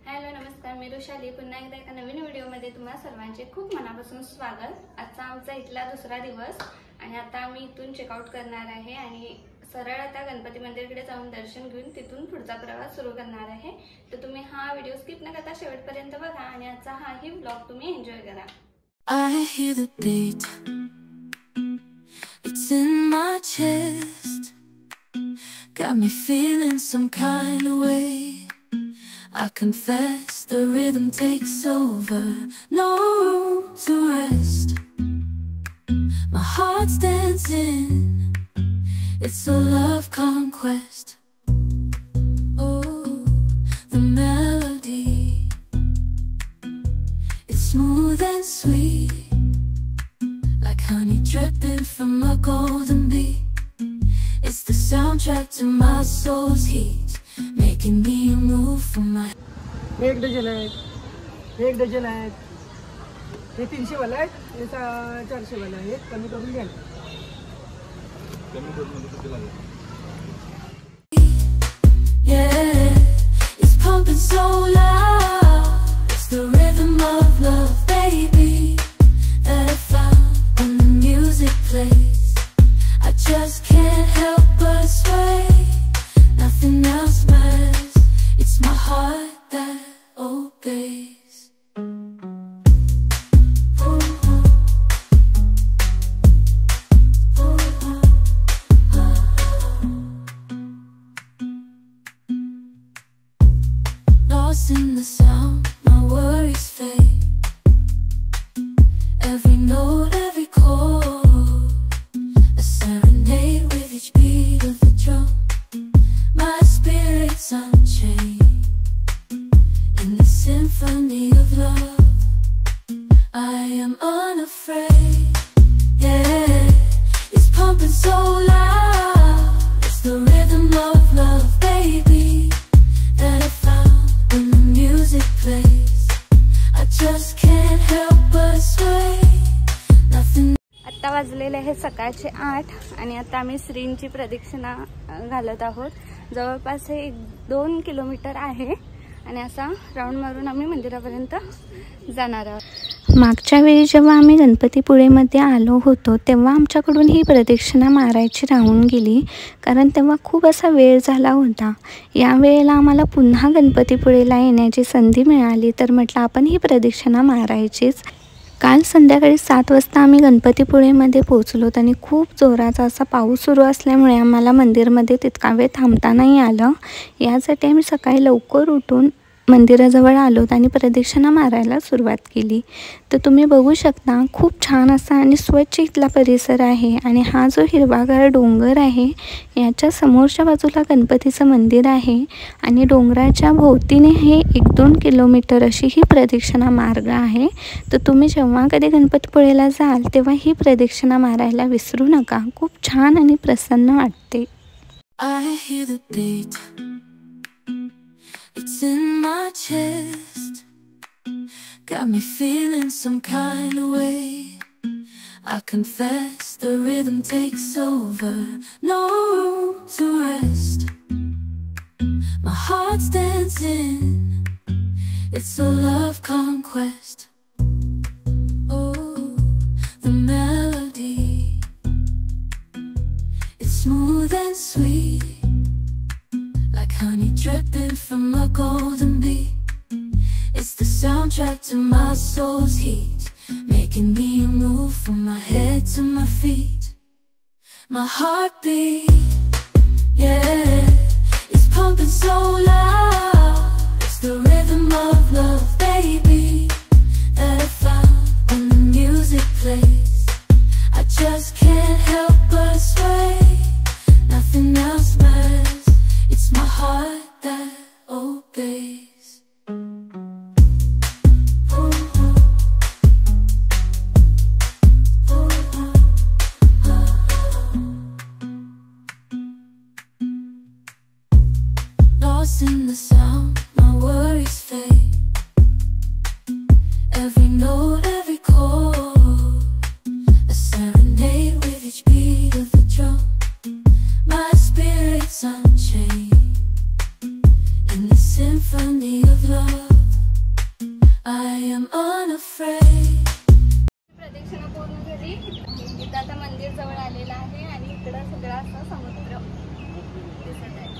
Hello नमस्कार, मी रुशाली पुन्हा एकदा एका नवीन व्हिडिओमध्ये तुम्हा सर्वांचे खूप मनापासून स्वागत। आजचा आमचा इथला दुसरा दिवस आणि आता आम्ही इथून चेकआउट करणार आहे आणि सरळ आता गणपती मंदिरकडे जाऊन दर्शन घेऊन तिथून पुढचा प्रवास सुरू करणार आहे। तर तुम्ही हा व्हिडिओ स्किप न करता शेवटपर्यंत बघा आणि आजचा हाही व्लॉग तुम्ही एन्जॉय करा। I hear the beat, it's in my chest, got me feeling some kind of way. I confess the rhythm takes over, no room to rest. My heart's dancing, it's a love conquest. Oh, the melody, it's smooth and sweet, like honey dripping from a golden bee. It's the soundtrack to my soul's heat, making me move from my. एक dozen आहे, एक dozen आहे, हे 300 वाला आहे, हे 400 वाला आहे, कमी करून द्या। Yeah, it's pumping so loud, it's the rhythm of love, baby, that I found when the music plays. I just can't help but sway, nothing else matters, it's my heart that obeys. Lost in the sound, my worries fade, every note, every chord, a serenade with each beat of the drum. My spirit's unchained in the symphony of love. I am unafraid, yeah, it's pumping so loud, it's the rhythm of love, baby, that I found when the music plays. I just can't help but sway, nothing. आता वाजलेले आहे सकाळचे 8 आणि आता आम्ही श्रींची प्रदक्षिणा घालत आहोत। जवळपास हे 1-2 किलोमीटर आहे आणि असा राऊंड मारून आम्ही मंदिरापर्यंत जाणार आहोत। मागच्या वेळी जेव्हा आम्ही गणपतीपुळेमध्ये आलो होतो तेव्हा आमच्याकडून ही प्रदक्षिणा मारायची राहून गेली, कारण तेव्हा खूप असा वेळ झाला होता। या वेळेला आम्हाला पुन्हा गणपतीपुळेला येण्याची संधी मिळाली तर म्हटलं आपण ही प्रदक्षिणा मारायचीच। काल संध्याकाळी 7 वाजता आम्ही गणपतीपुळेमध्ये पोहोचलो आणि खूप जोराचा असा पाऊस सुरू असल्यामुळे आम्हाला मंदिरमध्ये तितका वेळ थांबता नाही आलं। यासाठी आम्ही सकाळी लवकर उठून मंदिराजवळ आलो आणि प्रदक्षिणा मारायला सुरुवात केली। तर तुम्ही बघू शकता खूप छान असा आणि स्वच्छ इथला परिसर आहे आणि हा जो हिरवागार डोंगर आहे याच्या समोरच्या बाजूला गणपतीचं मंदिर आहे आणि डोंगराच्या भोवतीने हे 1-2 किलोमीटर अशी ही प्रदक्षिणा मार्ग आहे। तर तुम्ही जेव्हा कधी गणपतीपुळेला जाल तेव्हा ही प्रदक्षिणा मारायला विसरू नका, खूप छान आणि प्रसन्न वाटते। I hear the beat, it's in my chest, got me feeling some kind of way. I confess the rhythm takes over, no room to rest. My heart's dancing, it's a love conquest. Oh, the melody, it's smooth and sweet, like honey dripping from a golden bee. It's the soundtrack to my soul's heat, making me move from my head to my feet. My heartbeat, yeah, it's pumping so loud, it's the rhythm of love, baby, that I found when the music plays. I just can't help but sway, nothing else matters, it's my heart that obeys. Lost in the sound. इकडं सगळं असं समुद्र दिसत आहे.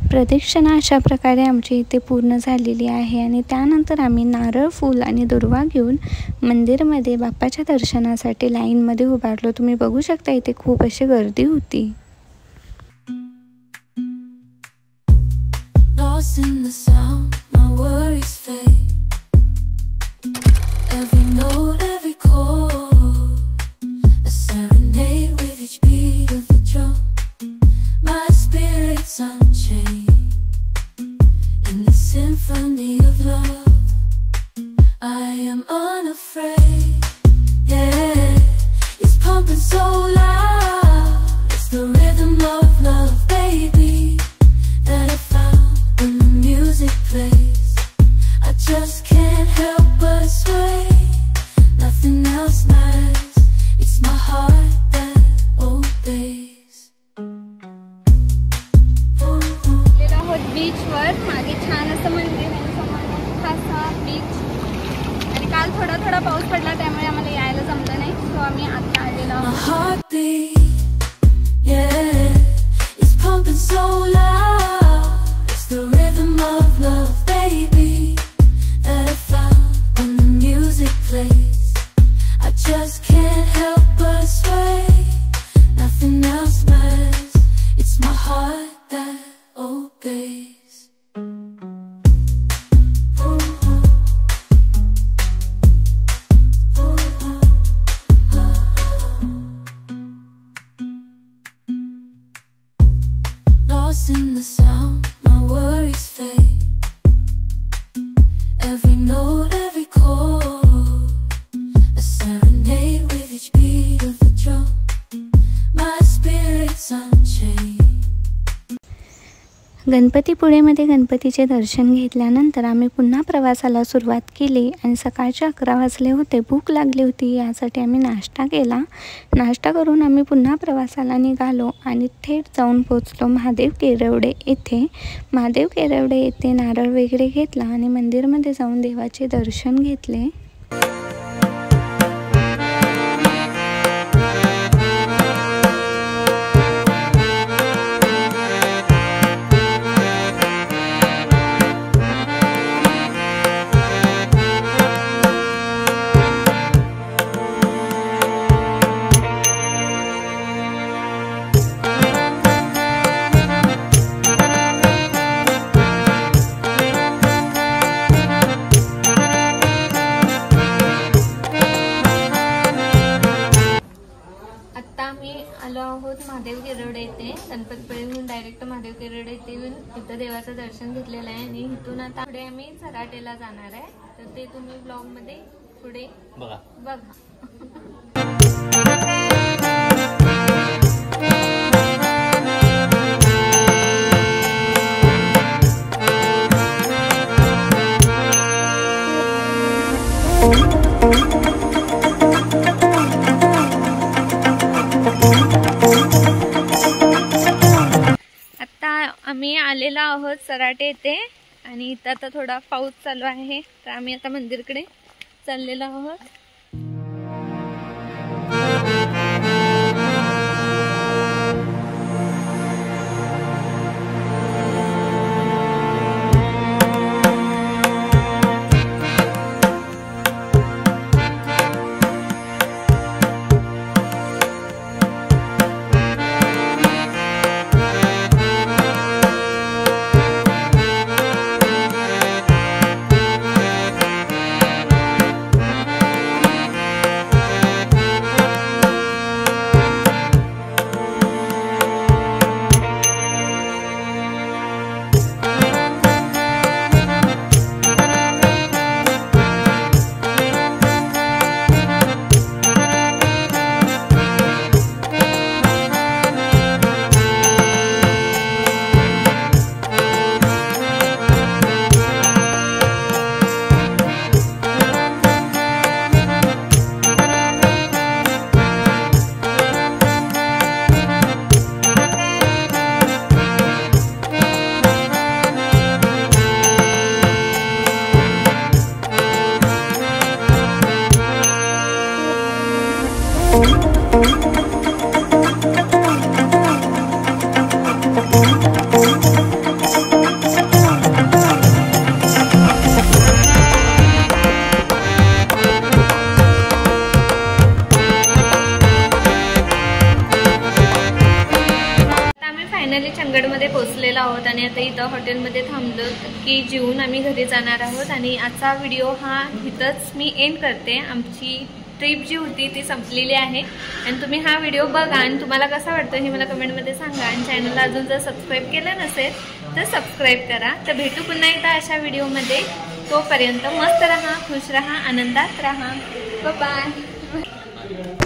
प्रदक्षिणा अशा प्रकारे आमची इथे पूर्ण झालेली आहे आणि त्यानंतर आम्ही नारळ, फूल आणि दुर्वा घेऊन मंदिरमध्ये बाप्पाच्या दर्शनासाठी लाईनमध्ये उभारलो. तुम्ही बघू शकता इथे खूप अशी गर्दी होती. Symphony of love, I am unafraid. Yeah, it's pumping so loud. It's the rhythm of love, baby, that I found when the music plays. I just can't help but sway. Nothing else matters. It's my heart that obeys. बीचवर मागे छान असं मंदिर आहे, समोर असा बीच. आणि काल थोडा पाऊस पडला त्यामुळे आम्हाला यायला जमलं नाही, सो आम्ही आता आलेलो आहोत. Lost in the sound, my worries fade. Every note, every chord, a serenade with each beat of the drum. My spirit's unchained. गणपतीपुळेमध्ये गणपतीचे दर्शन घेतल्यानंतर आम्ही पुन्हा प्रवासाला सुरुवात केली आणि सकाळचे 11 वाजले होते. भूक लागली होती, यासाठी आम्ही नाश्ता केला. नाश्ता करून आम्ही पुन्हा प्रवासाला निघालो आणि थेट जाऊन पोचलो महादेव केरवडे येथे. महादेव केरवडे येथे नारळ वगैरे घेतला आणि मंदिरमध्ये जाऊन देवाचे दर्शन घेतले. महादेव केरवडे येथे गणपतीपुळेहून डायरेक्ट महादेव केरवडे येथे येऊन इथं देवाचं दर्शन घेतलेलं आहे आणि इथून आता पुढे आम्ही चराटेला जाणार आहे. तर ते तुम्ही ब्लॉग मध्ये पुढे बघा. आहोत सराटे येथे आणि इथं आता थोडा पाऊस चालू आहे, तर आम्ही आता मंदिरकडे चाललेलो आहोत. चंगडमध्ये पोहोचलेलो आहोत आणि आता इथं हॉटेलमध्ये थांबलो की जेवून आम्ही घरी जाणार आहोत. आणि आजचा व्हिडिओ हा इथंच मी एंड करते. आमची ट्रिप जी होती ती संपलेली आहे आणि तुम्ही हा व्हिडिओ बघा आणि तुम्हाला कसा वाटतो हे मला कमेंटमध्ये सांगा. आणि चॅनलला अजून जर सबस्क्राईब केलं नसेल तर सबस्क्राईब करा. तर भेटू पुन्हा एकदा अशा व्हिडिओमध्ये. तोपर्यंत मस्त राहा, खुश राहा, आनंदात राहा. बाय.